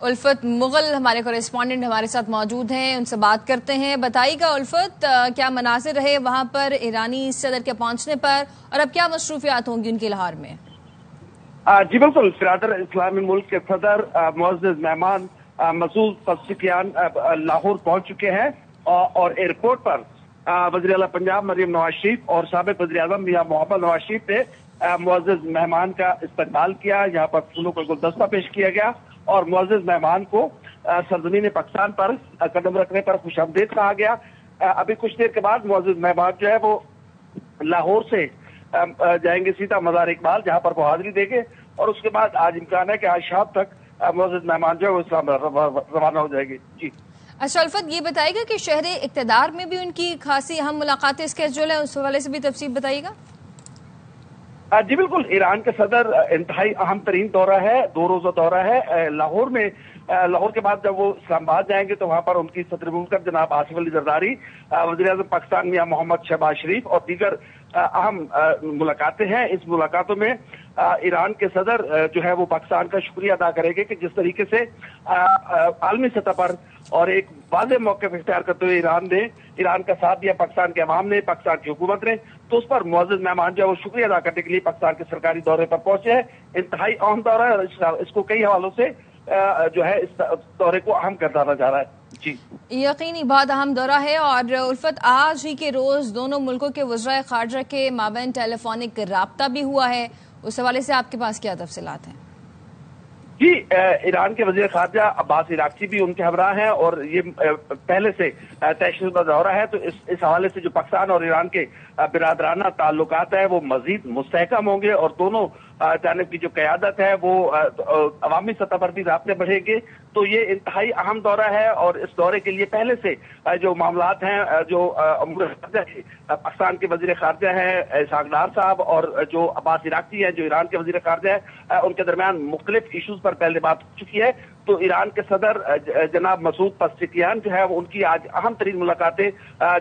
الفت مغل ہمارے کورسپونڈنٹ ہمارے ساتھ موجود ہیں، ان سے بات کرتے ہیں۔ بتائیے گا الفت، کیا مناظر رہے وہاں پر ایرانی صدر کے پہنچنے پر، اور اب کیا مصروفیات ہوں گی ان کی لاہور میں؟ جی بالکل، صدر اسلامی ملک کے صدر معزز مہمان مسعود پزشکیان لاہور پہنچ چکے ہیں اور ایئرپورٹ پر وزیر اعلیٰ پنجاب مریم نواز شریف اور سابق وزیر اعظم میاں محمد نواز شریف نے معزز مہمان کا استقبال کیا۔ یہاں پر پھولوں کا گلدستہ پیش کیا گیا اور معزز مہمان کو سرزمین پاکستان پر قدم رکھنے پر خوش آمدید کہا گیا۔ ابھی کچھ دیر کے بعد معزز مہمان جو ہے وہ لاہور سے جائیں گے سیدھا مزار اقبال، جہاں پر وہ حاضری دیں گے، اور اس کے بعد آج امکان ہے کہ آج شام تک معزز مہمان جو ہے وہ اسلام روانہ ہو جائے گی۔ جی اچھا الفت، یہ بتائیے گا کہ شہر اقتدار میں بھی ان کی خاصی اہم ملاقاتیں اسکیجول ہیں، اس حوالے سے بھی تفصیل بتائیے گا۔ جی بالکل، ایران کے صدر انتہائی اہم ترین دورہ ہے، 2 روزہ دورہ ہے لاہور میں۔ لاہور کے بعد جب وہ اسلام آباد جائیں گے تو وہاں پر ان کی صدر مملکت جناب آصف علی زرداری، وزیر اعظم پاکستان میاں محمد شہباز شریف اور دیگر اہم ملاقاتیں ہیں۔ اس ملاقاتوں میں ایران کے صدر جو ہے وہ پاکستان کا شکریہ ادا کریں گے کہ جس طریقے سے عالمی سطح پر اور ایک واضح موقف اختیار کرتے ہوئے ایران کا ساتھ دیا پاکستان کے عوام نے، پاکستان کی حکومت نے، تو اس پر معزز مہمان جو ہے وہ شکریہ ادا کرنے کے لیے پاکستان کے سرکاری دورے پر پہنچے ہیں۔ انتہائی اہم دورہ ہے اور اس کو کئی حوالوں سے جو ہے اس دورے کو اہم کردارا جا رہا ہے۔ جی یقینی بہت اہم دورہ ہے، اور الفت آج ہی کے روز دونوں ملکوں کے وزرائے خارجہ کے مابین ٹیلی فونک رابطہ بھی ہوا ہے، اس حوالے سے آپ کے پاس کیا تفصیلات ہیں؟ جی ایران کے وزیر خارجہ عباس عراقچی بھی ان کے ہمراہ ہیں، اور یہ پہلے سے طے شدہ دورہ ہے، تو اس حوالے سے جو پاکستان اور ایران کے برادرانہ تعلقات ہیں وہ مزید مستحکم ہوں گے، اور دونوں جانب کی جو قیادت ہے وہ عوامی سطح پر بھی رابطے بڑھیں گے۔ تو یہ انتہائی اہم دورہ ہے، اور اس دورے کے لیے پہلے سے جو معاملات ہیں، جو امور خارجہ کے پاکستان کے وزیر خارجہ ہیں اسحاق ڈار صاحب اور جو عباس عراقچی ہیں جو ایران کے وزیر خارجہ ہیں، ان کے درمیان مختلف ایشوز پر پہلے بات ہو چکی ہے۔ تو ایران کے صدر جناب مسعود پزشکیان جو ہے ان کی آج اہم ترین ملاقاتیں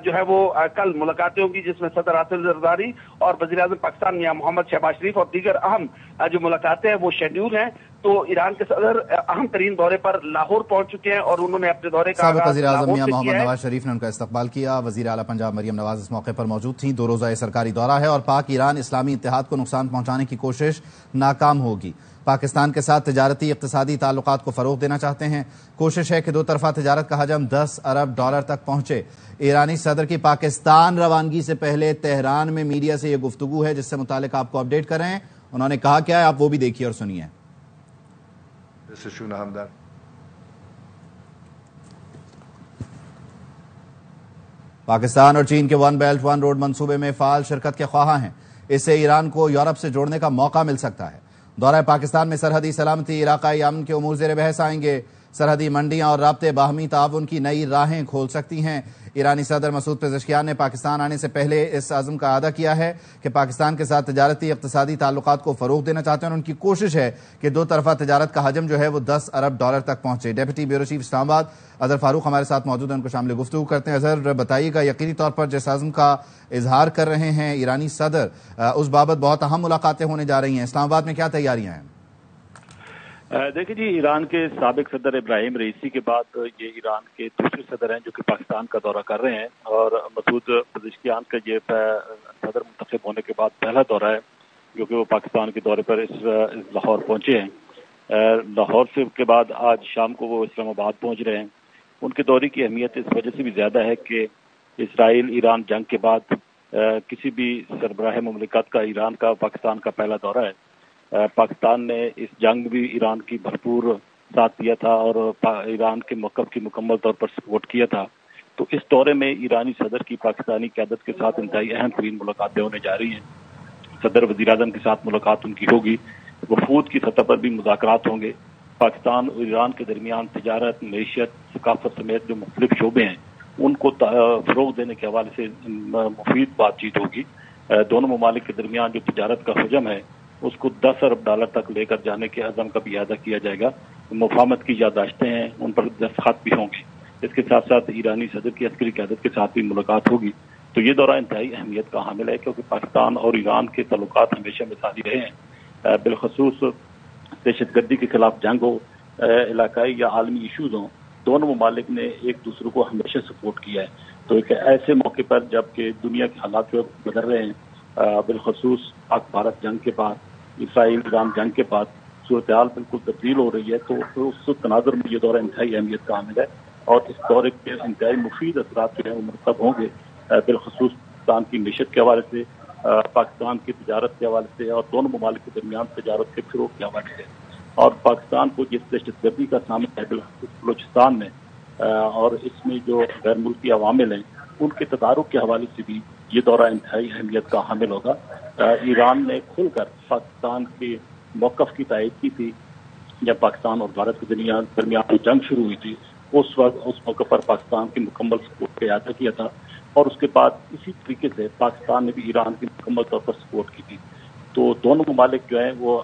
جو ہے وہ کل ملاقاتیں ہوں گی، جس میں صدر آصف زرداری اور وزیر اعظم پاکستان میاں محمد شہباز شریف اور دیگر اہم جو ملاقاتیں ہیں وہ شیڈیول ہیں۔ تو ایران کے صدر اہم ترین دورے پر لاہور پہنچ چکے ہیں، اور انہوں نے اپنے دورے کا سابق وزیر اعظم میاں محمد نواز شریف نے ان کا استقبال کیا۔ وزیر اعلیٰ پنجاب مریم نواز اس موقع پر موجود تھیں۔ 2 روزہ سرکاری دورہ ہے اور پاک ایران اسلامی اتحاد کو نقصان پہنچانے کی کوشش ناکام ہوگی۔ پاکستان کے ساتھ تجارتی اقتصادی تعلقات کو فروغ دینا چاہتے ہیں۔ کوشش ہے کہ 2 طرفہ تجارت کا حجم $10 ارب تک پہنچے۔ ایرانی صدر کی پاکستان روانگی سے پہلے تہران میں میڈیا سے یہ گفتگو ہے، جس سے متعلق آپ کو اپڈیٹ کر رہے ہیں۔ انہوں نے کہا کیا ہے، آپ وہ بھی دیکھیے اور سنیے۔ پاکستان اور چین کے 1 بیلٹ 1 روڈ منصوبے میں فعال شرکت کے خواہاں ہیں۔ اس سے ایران کو یورپ سے جوڑنے کا موقع مل سکتا ہے۔ دورہ پاکستان میں سرحدی سلامتی، علاقائی امن کے امور زیر بحث آئیں گے۔ سرحدی منڈیاں اور رابطے باہمی تعاون کی نئی راہیں کھول سکتی ہیں۔ ایرانی صدر مسعود پزشکیان نے پاکستان آنے سے پہلے اس عزم کا اعادہ کیا ہے کہ پاکستان کے ساتھ تجارتی اقتصادی تعلقات کو فروغ دینا چاہتے ہیں، اور ان کی کوشش ہے کہ 2 طرفہ تجارت کا حجم جو ہے وہ $10 ارب تک پہنچے۔ ڈیپٹی بیورو چیف اسلام آباد اظہر فاروق ہمارے ساتھ موجود ہیں، ان کو شامل گفتگو کرتے ہیں۔ اظہر بتائیے گا، یقینی طور پر جس عزم کا اظہار کر رہے ہیں ایرانی صدر، اس بابت بہت اہم ملاقاتیں ہونے جا رہی ہیں، اسلام آباد میں کیا تیاریاں ہیں؟ دیکھیں جی، ایران کے سابق صدر ابراہیم رئیسی کے بعد یہ ایران کے دوسرے صدر ہیں جو کہ پاکستان کا دورہ کر رہے ہیں، اور مسعود پزشکیان کا یہ صدر منتخب ہونے کے بعد پہلا دورہ ہے جو کہ وہ پاکستان کے دورے پر اس لاہور پہنچے ہیں۔ لاہور سے کے بعد آج شام کو وہ اسلام آباد پہنچ رہے ہیں۔ ان کے دورے کی اہمیت اس وجہ سے بھی زیادہ ہے کہ اسرائیل ایران جنگ کے بعد کسی بھی سربراہ مملکت کا ایران کا پاکستان کا پہلا دورہ ہے۔ پاکستان نے اس جنگ بھی ایران کی بھرپور ساتھ دیا تھا اور ایران کے موقف کی مکمل طور پر سپورٹ کیا تھا۔ تو اس دورے میں ایرانی صدر کی پاکستانی قیادت کے ساتھ انتہائی اہم ترین ملاقاتیں ہونے جا رہی ہیں۔ صدر وزیر اعظم کے ساتھ ملاقات ان کی ہوگی، وفود کی سطح پر بھی مذاکرات ہوں گے۔ پاکستان اور ایران کے درمیان تجارت، معیشت، ثقافت سمیت جو مختلف شعبے ہیں ان کو فروغ دینے کے حوالے سے مفید بات چیت ہوگی۔ دونوں ممالک کے درمیان جو تجارت کا حجم ہے اس کو $10 ارب تک لے کر جانے کے عزم کا بھی اعادہ کیا جائے گا۔ مفاہمت کی یادداشتیں ہیں، ان پر دستخط بھی ہوں گے۔ اس کے ساتھ ساتھ ایرانی صدر کی عسکری قیادت کے ساتھ بھی ملاقات ہوگی۔ تو یہ دورہ انتہائی اہمیت کا حامل ہے کیونکہ پاکستان اور ایران کے تعلقات ہمیشہ مثالی رہے ہیں، بالخصوص دہشت گردی کے خلاف جنگ ہو علاقائی یا عالمی ایشوز ہوں، دونوں ممالک نے ایک دوسرے کو ہمیشہ سپورٹ کیا ہے. تو ایک ایسے موقع پر جب کہ دنیا کے حالات جو بدل رہے ہیں، بالخصوص پاک بھارت جنگ کے بعد، اسرائیل ایران جنگ کے بعد صورتحال بالکل تبدیل ہو رہی ہے، تو اس تناظر میں یہ دورہ انتہائی اہمیت کا حامل ہے اور اس دورے کے انتہائی مفید اثرات جو ہیں وہ مرتب ہوں گے، بالخصوص پاکستان کی معیشت کے حوالے سے، پاکستان کی تجارت کے حوالے سے اور دونوں ممالک کے درمیان تجارت کے فروغ کے حوالے سے. اور پاکستان کو جس دہشت گردی کا سامنا ہے بلوچستان میں اور اس میں جو غیر ملکی عوامل ہیں ان کے تدارک کے حوالے سے بھی یہ دورہ انتہائی اہمیت کا حامل ہوگا. ایران نے کھل کر پاکستان کے موقف کی تائید کی تھی جب پاکستان اور بھارت کے درمیان جنگ شروع ہوئی تھی. اس وقت اس موقع پر پاکستان کی مکمل سپورٹ کا اعادہ کیا تھا اور اس کے بعد اسی طریقے سے پاکستان نے بھی ایران کی مکمل طور پر سپورٹ کی تھی. تو دونوں ممالک جو ہیں وہ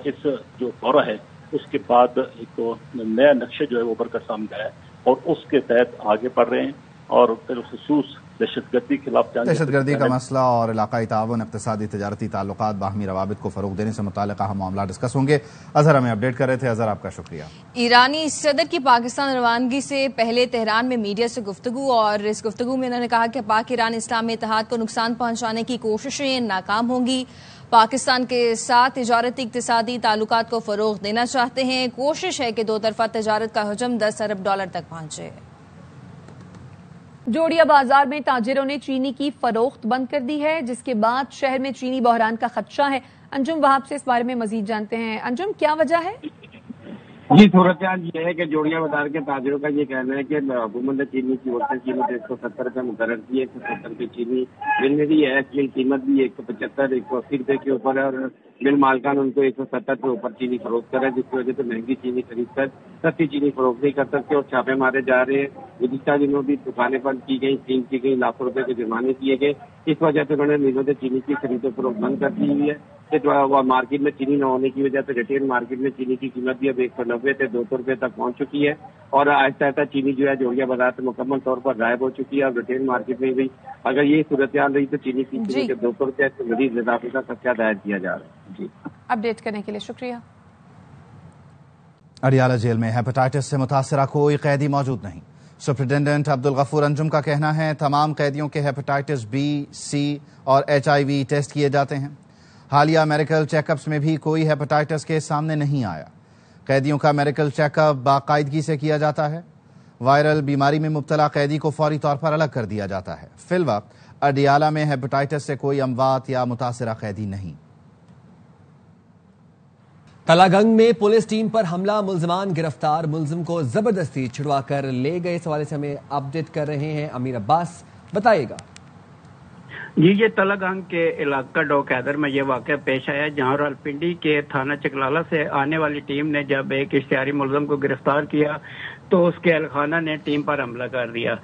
اس جو دورہ ہے اس کے بعد ایک نیا نقشہ جو ہے وہ ابھر کر سامنے آیا اور اس کے تحت آگے بڑھ رہے ہیں اور بالخصوص دہشت گردی کے خلاف جنگ، دہشت گردی کا مسئلہ اور علاقائی تعاون، اقتصادی تجارتی تعلقات، باہمی روابط کو فروغ دینے سے متعلق اہم معاملات ڈسکس ہوں گے. اظہر ہمیں اپڈیٹ کر رہے تھے. اظہر آپ کا شکریہ. ایرانی صدر کی پاکستان روانگی سے پہلے تہران میں میڈیا سے گفتگو، اور اس گفتگو میں انہوں نے کہا کہ پاک ایران اسلامی اتحاد کو نقصان پہنچانے کی کوششیں ناکام ہوں گی. پاکستان کے ساتھ تجارتی اقتصادی تعلقات کو فروغ دینا چاہتے ہیں. کوشش ہے کہ دو طرفہ تجارت کا حجم $10 ارب تک پہنچے. جوڑیا بازار میں تاجروں نے چینی کی فروخت بند کر دی ہے، جس کے بعد شہر میں چینی بحران کا خدشہ ہے. انجم وہاب سے اس بارے میں مزید جانتے ہیں. انجم، کیا وجہ ہے؟ جی، صورتحال یہ ہے کہ جوڑیا بازار کے تاجروں کا یہ کہنا ہے کہ حکومت نے چینی کی وقت چینی 170 روپے مقرر کی ہے. 170 روپے چینی مل میں بھی ہے، ایکچوئل قیمت بھی 175 180 روپے کے اوپر ہے اور مل مالکان ان کو 170 کے اوپر چینی فروخت کر رہا ہے، جس کی وجہ سے مہنگی چینی خرید کر سستی چینی فروخت نہیں کر سکتے اور چھاپے مارے جا رہے ہیں. گزشتہ دنوں بھی دکانیں بند کی گئی، سیل کی گئی، لاکھوں روپے کے جرمانے کیے گئے. اس وجہ سے انہوں نے میلوں سے چینی کی خرید و فروخت بند کر دی ہوئی ہے. مارکیٹ میں چینی نہ ہونے کی وجہ سے ریٹیل مارکیٹ میں چینی کی قیمت بھی اب 190 سے 200 روپے تک پہنچ چکی ہے اور آہستہ آہستہ چینی جو ہے جوڑیا بازار سے مکمل طور پر غائب ہو چکی ہے. اور ریٹیل مارکیٹ میں بھی اگر یہ صورتحال رہی تو چینی کی قیمت 200 روپے سے مزید اضافے کا خدشہ دائر کیا جا رہا ہے. جی، اپڈیٹ کرنے کے لیے شکریہ. اڈیالہ جیل میں ہیپاٹائٹس سے متاثرہ کوئی قیدی موجود نہیں. سپرنٹینڈنٹ عبدالغفور انجم کا کہنا ہے تمام قیدیوں کے ہیپاٹائٹس بی، سی اور HIV ٹیسٹ کیے جاتے ہیں. حالیہ میڈیکل چیک اپس میں بھی کوئی ہیپاٹائٹس کے سامنے نہیں آیا. قیدیوں کا میڈیکل چیک اپ باقاعدگی سے کیا جاتا ہے. وائرل بیماری میں مبتلا قیدی کو فوری طور پر الگ کر دیا جاتا ہے. فی الوقت اڈیالہ میں ہیپاٹائٹس سے کوئی اموات یا متاثرہ قیدی نہیں. تلہ گنگ میں پولیس ٹیم پر حملہ، ملزمان گرفتار، ملزم کو زبردستی چھڑوا کر لے گئے. اس حوالے سے ہمیں اپڈیٹ کر رہے ہیں امیر عباس، بتائیے گا. جی، یہ تلہ گنگ کے علاقہ ڈوک حیدر میں یہ واقعہ پیش آیا جہاں راولپنڈی کے تھانہ چکلالہ سے آنے والی ٹیم نے جب ایک اشتہاری ملزم کو گرفتار کیا تو اس کے اہلخانہ نے ٹیم پر حملہ کر دیا.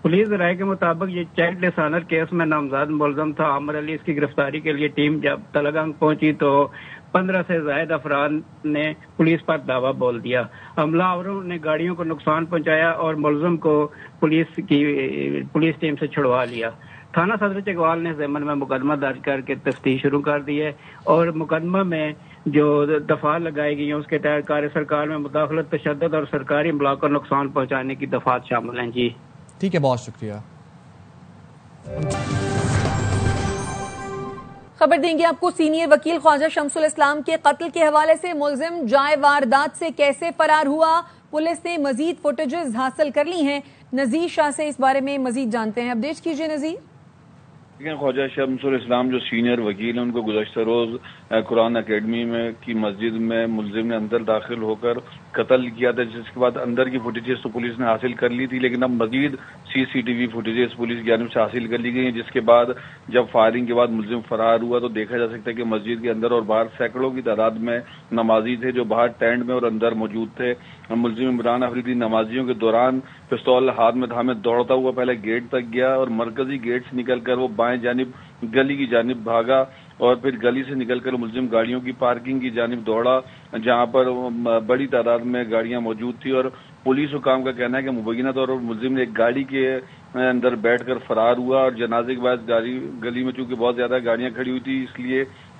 پولیس رائے کے مطابق یہ چائلڈ ڈسآنر کیس میں نامزد ملزم تھا عامر علی. اس کی گرفتاری کے لیے ٹیم جب تلہ گنگ پہنچی تو 15 سے زائد افراد نے پولیس پر دعویٰ بول دیا. حملہ آوروں نے گاڑیوں کو نقصان پہنچایا اور ملزم کو پولیس ٹیم سے چھڑوا لیا. تھانہ صدر چکوال نے ضمن میں مقدمہ درج کر کے تفتیش شروع کر دی ہے اور مقدمہ میں جو دفعات لگائی گئی ہیں اس کے تحت کار سرکار میں مداخلت، تشدد اور سرکاری املاک کو نقصان پہنچانے کی دفعات شامل ہیں. جی ٹھیک ہے، بہت شکریہ. خبر دیں گے آپ کو سینئر وکیل خواجہ شمس الاسلام کے قتل کے حوالے سے. ملزم جائے واردات سے کیسے فرار ہوا، پولیس نے مزید فوٹیجز حاصل کر لی ہیں. نذیر شاہ سے اس بارے میں مزید جانتے ہیں. اپڈیٹ کیجیے نذیر. خواجہ شمس الاسلام جو سینئر وکیل ہیں ان کو گزشتہ روز قرآن اکیڈمی میں کی مسجد میں ملزم نے اندر داخل ہو کر قتل کیا تھا، جس کے بعد اندر کی فوٹیجز تو پولیس نے حاصل کر لی تھی، لیکن اب مزید CCTV فوٹیجز پولیس کی جانب سے حاصل کر لی گئی ہیں، جس کے بعد جب فائرنگ کے بعد ملزم فرار ہوا تو دیکھا جا سکتا ہے کہ مسجد کے اندر اور باہر سینکڑوں کی تعداد میں نمازی تھے جو باہر ٹینٹ میں اور اندر موجود تھے. ملزم عمران افریدی نمازیوں کے دوران پستول ہاتھ میں تھامے دوڑتا ہوا پہلے گیٹ تک گیا اور مرکزی گیٹ سے نکل کر وہ بائیں جانب گلی کی جانب بھاگا اور پھر گلی سے نکل کر ملزم گاڑیوں کی پارکنگ کی جانب دوڑا جہاں پر بڑی تعداد میں گاڑیاں موجود تھی. اور پولیس حکام کا کہنا ہے کہ مبینہ طور پر ملزم نے ایک گاڑی کے اندر بیٹھ کر فرار ہوا اور جنازے کے بعد گلی میں چونکہ بہت زیادہ گاڑیاں کھڑی ہوئی تھی اس لیے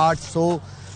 800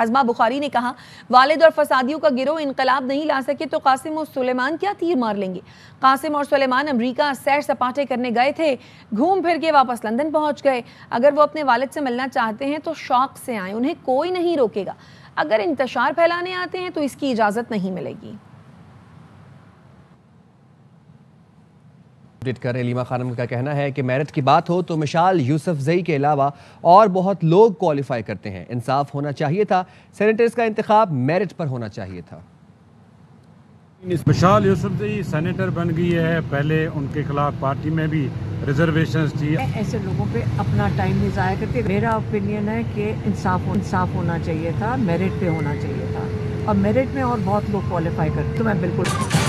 ازما بخاری نے کہا والد اور فسادیوں کا گروہ انقلاب نہیں لا سکے تو قاسم اور سلیمان کیا تیر مار لیں گے؟ قاسم اور سلیمان امریکہ سیر سپاٹے کرنے گئے تھے، گھوم پھر کے واپس لندن پہنچ گئے۔ اگر وہ اپنے والد سے ملنا چاہتے ہیں تو شوق سے آئیں، انہیں کوئی نہیں روکے گا۔ اگر انتشار پھیلانے آتے ہیں تو اس کی اجازت نہیں ملے گی۔ اپڈیٹ کر رہے لیما خانم کا کہنا ہے کہ میرٹ کی بات ہو تو مشال یوسف زئی کے علاوہ اور بہت لوگ کوالیفائی کرتے ہیں، انصاف ہونا چاہیے تھا، سینیٹرز کا انتخاب میرٹ پر ہونا چاہیے تھا۔ مشال یوسف زئی سینیٹر بن گئی ہے، پہلے ان کے خلاف پارٹی میں بھی ریزرویشنز تھی۔ ایسے لوگوں پہ اپنا ٹائم نہیں ضائع کرتے۔ میرا اوپینین ہے کہ انصاف ہونا چاہیے تھا، میرٹ پہ ہونا چاہیے تھا، اور میرٹ میں اور بہت لوگ کوالیفائی کرتے تو میں بالکل